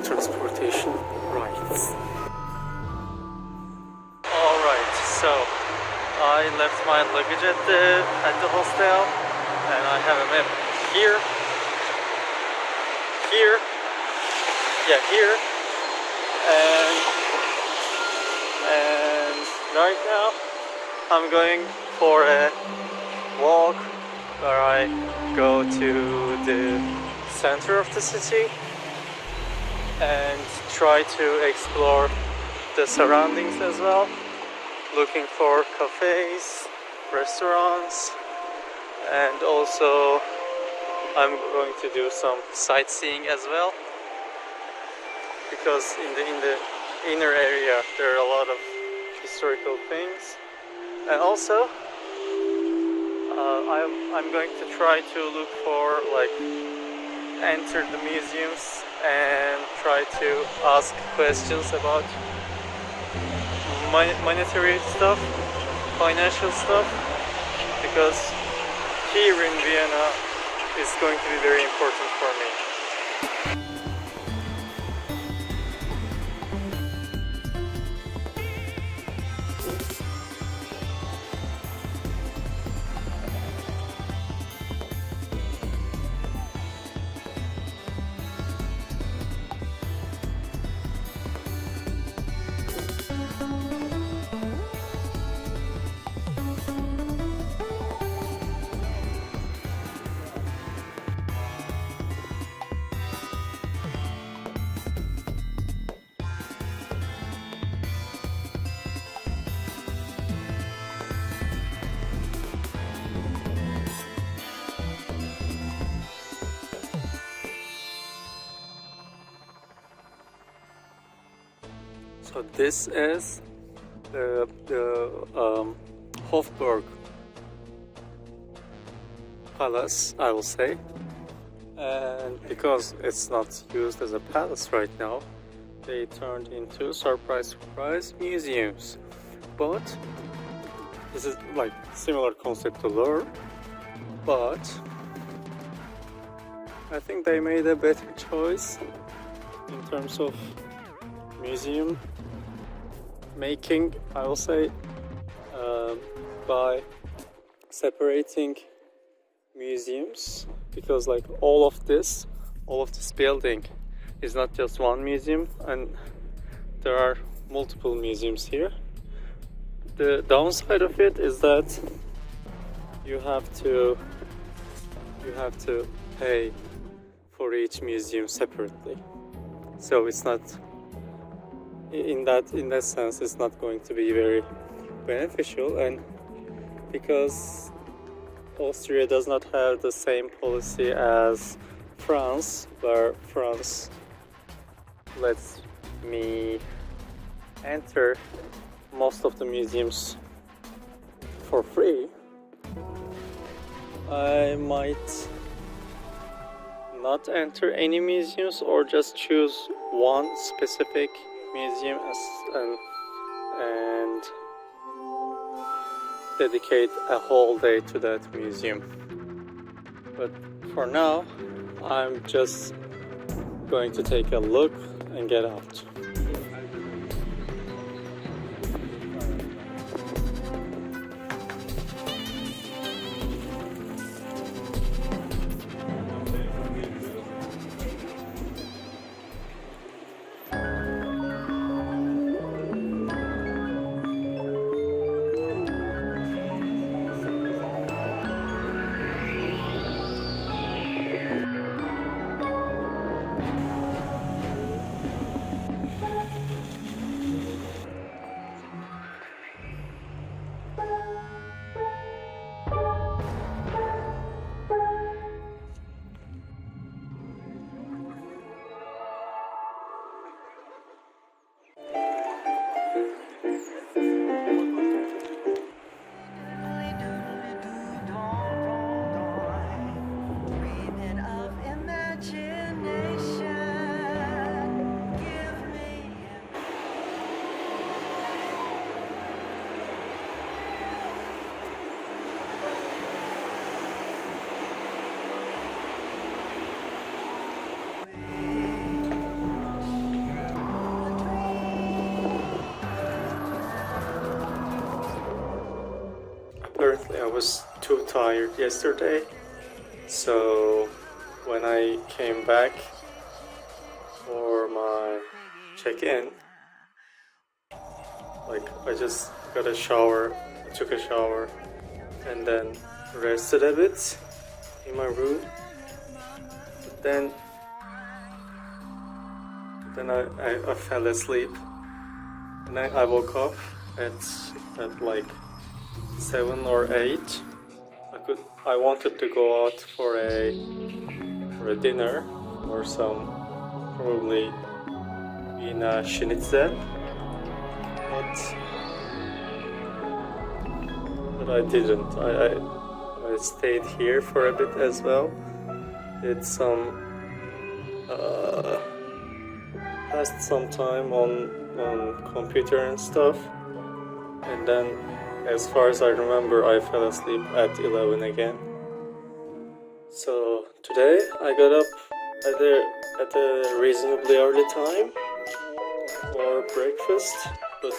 transportation rights. Alright, so I left my luggage at the hostel, and I have a map here, here, and right now I'm going for a walk where I go to the center of the city and try to explore the surroundings as well, looking for cafes, restaurants, and also I'm going to do some sightseeing as well, because in the inner area there are a lot of historical things, and also I'm going to try to look for, like, enter the museums and try to ask questions about monetary stuff, financial stuff, because here in Vienna is going to be very important for me. So this is the Hofburg Palace, I will say, and because it's not used as a palace right now, they turned into surprise museums. But this is like similar concept to Louvre, but I think they made a better choice in terms of museum making, I will say, by separating museums, because like all of this building is not just one museum, and there are multiple museums here. The downside of it is that you have to pay for each museum separately, so it's not, in that sense, it's not going to be very beneficial. And because Austria does not have the same policy as France, where France lets me enter most of the museums for free, I might not enter any museums, or just choose one specific museum and dedicate a whole day to that museum. But for now, I'm just going to take a look and get out. I was too tired yesterday, so when I came back for my check-in, like I just got a shower, I took a shower, and then rested a bit in my room. But then I fell asleep, and then I woke up at like 7 or 8. I wanted to go out for a dinner or some probably Vienna schnitzel, but I didn't. I stayed here for a bit as well. Did some passed some time on computer and stuff, and then, as far as I remember, I fell asleep at 11 again. So today I got up at a reasonably early time for breakfast, but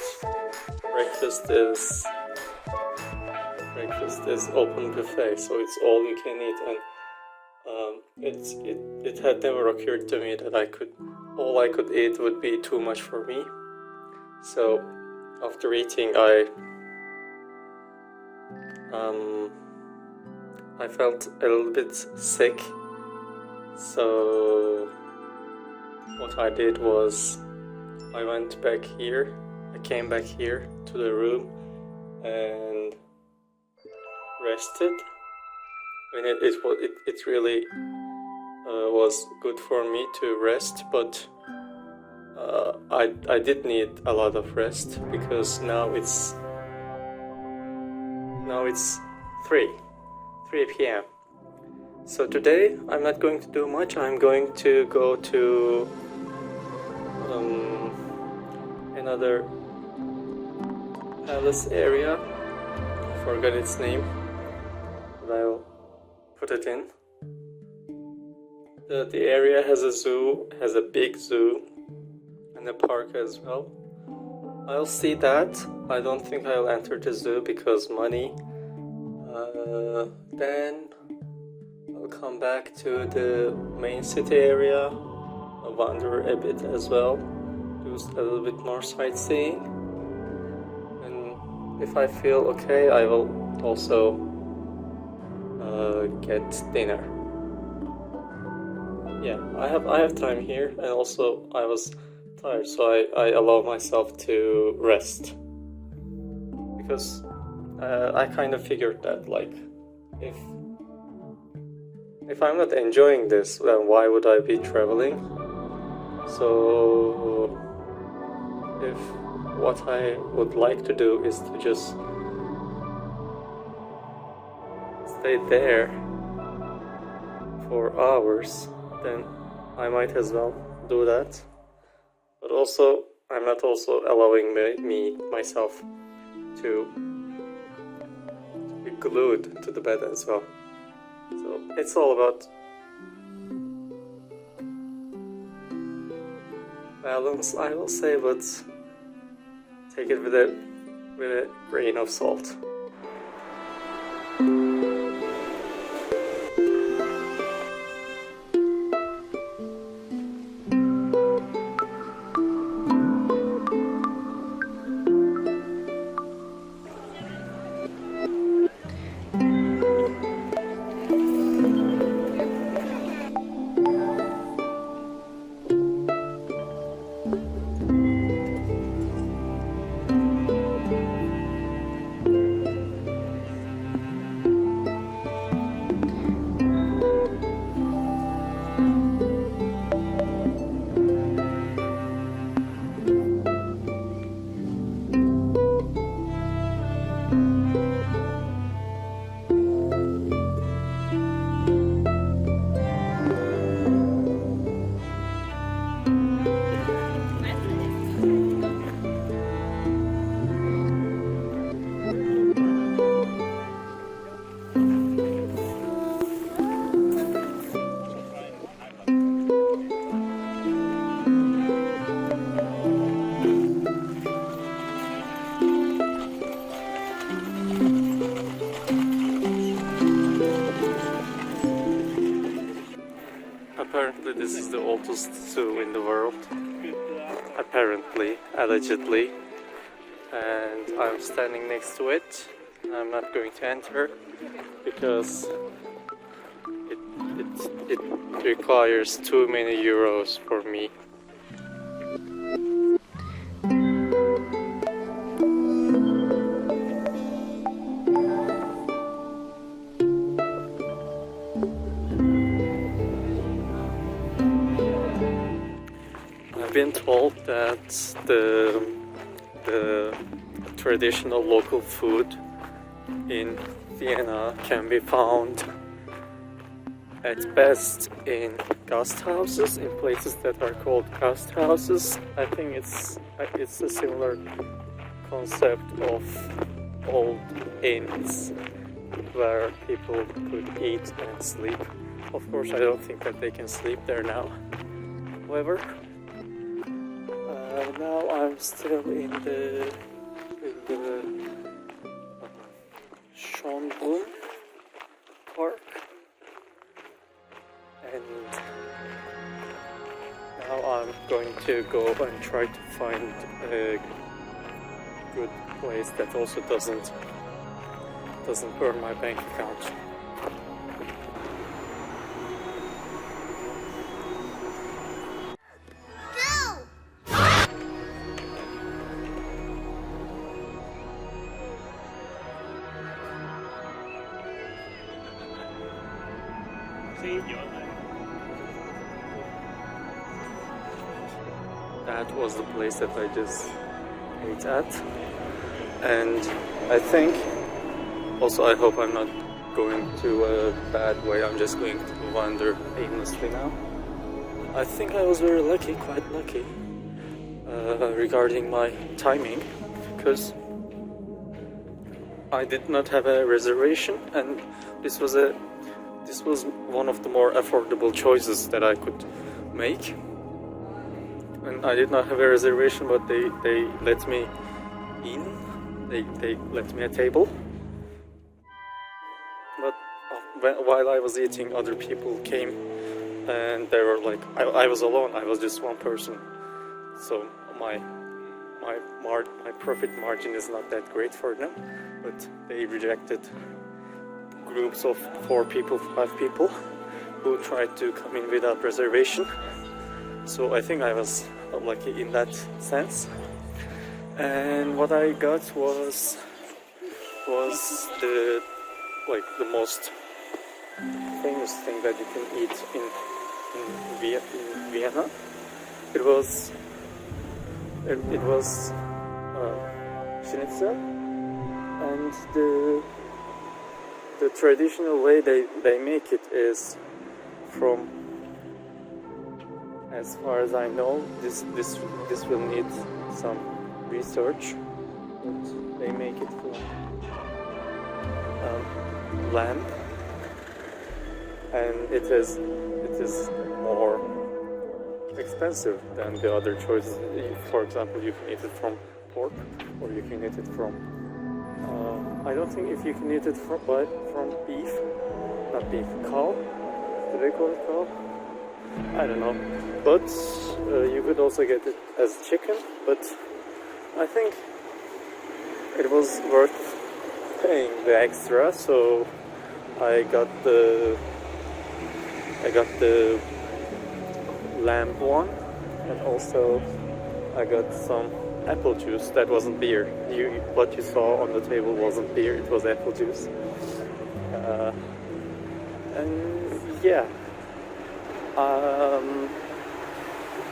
breakfast is open buffet, so it's all you can eat, and it had never occurred to me that all I could eat would be too much for me. So after eating, I felt a little bit sick, so what I did was I went back here. I came back here to the room and rested. I mean, it really was good for me to rest, but I did need a lot of rest because now it's 3 p.m. So today I'm not going to do much. I'm going to go to another palace area. I forgot its name, but I'll put it in. The area has a zoo, has a big zoo, and a park as well. I'll see that. I don't think I'll enter the zoo because money. Then I'll come back to the main city area. I'll wander a bit as well, do a little bit more sightseeing, and if I feel okay, I will also get dinner. Yeah, I have time here, and also I was tired, so I allow myself to rest, because I kind of figured that, like, if I'm not enjoying this, then why would I be traveling? So if what I would like to do is to just stay there for hours, then I might as well do that. But also, I'm not also allowing myself to be glued to the bed as well. So it's all about balance, I will say, but take it with a grain of salt. this is the oldest zoo in the world, apparently, allegedly, and I'm standing next to it. I'm not going to enter because it requires too many euros for me. I've been told that the traditional local food in Vienna can be found at best in gast houses, in places that are called gast houses. I think it's a similar concept of old inns where people could eat and sleep. Of course, I don't think that they can sleep there now. However, now I'm still in the Schönbrunn Park, and now I'm going to go and try to find a good place that also doesn't burn my bank account. That was the place that I just ate at, and I think also I hope I'm not going to a bad way. I'm just going to wander aimlessly now. I think I was very lucky, quite lucky, regarding my timing, because I did not have a reservation, and this was one of the more affordable choices that I could make. And I did not have a reservation, but they let me in. They let me a table. But while I was eating, other people came, and they were like, I was alone. I was just one person, so my profit margin is not that great for them. But they rejected groups of 4 people, 5 people who tried to come in without reservation. So I think I was lucky in that sense. And what I got was the most famous thing that you can eat in Vienna. It was schnitzel, and the traditional way they make it is from, as far as I know, this will need some research, but they make it from lamb, and it is more expensive than the other choices. For example, you can eat it from pork, or you can eat it from I don't think if you can eat it from beef, not beef, cow. Do they call it cow? I don't know. But you could also get it as chicken. But I think it was worth paying the extra, so I got the lamb one, and also I got some apple juice. That wasn't beer. What you saw on the table wasn't beer, it was apple juice. And yeah,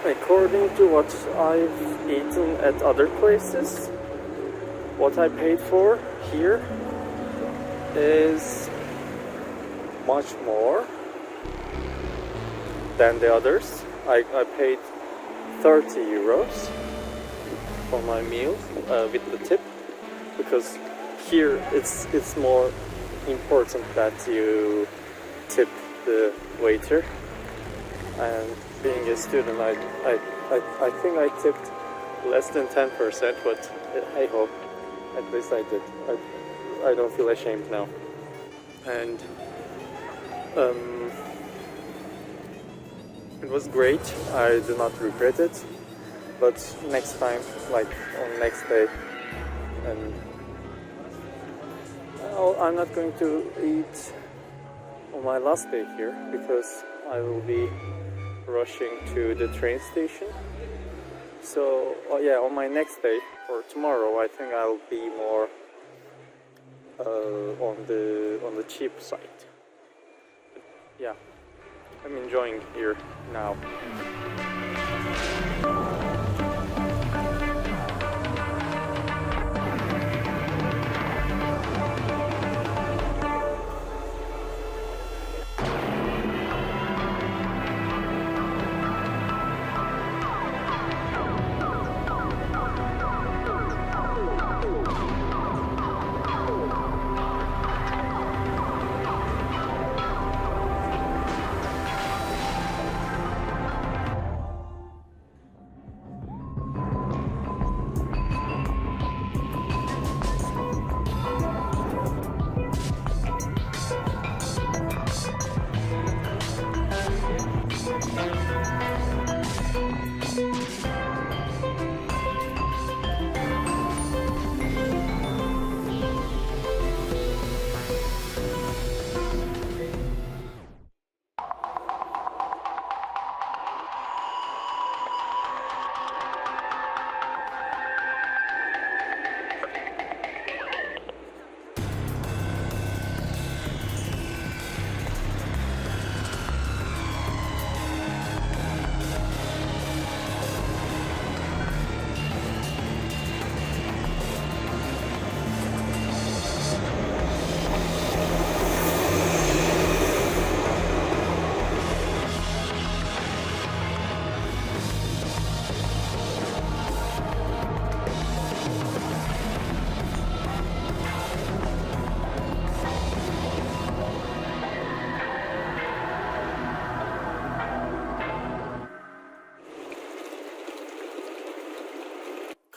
according to what I've eaten at other places, what I paid for here is much more than the others. I paid 30 euros for my meal with the tip, because here it's more important that you tip the waiter. And being a student, I think I tipped less than 10%, but hey ho, at least I did. I don't feel ashamed now. And It was great. I do not regret it. But next time, like on next day, and I'm not going to eat on my last day here because I will be rushing to the train station. So yeah, on my next day or tomorrow, I think I'll be more on the cheap side. But yeah, I'm enjoying here now.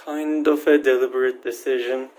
Kind of a deliberate decision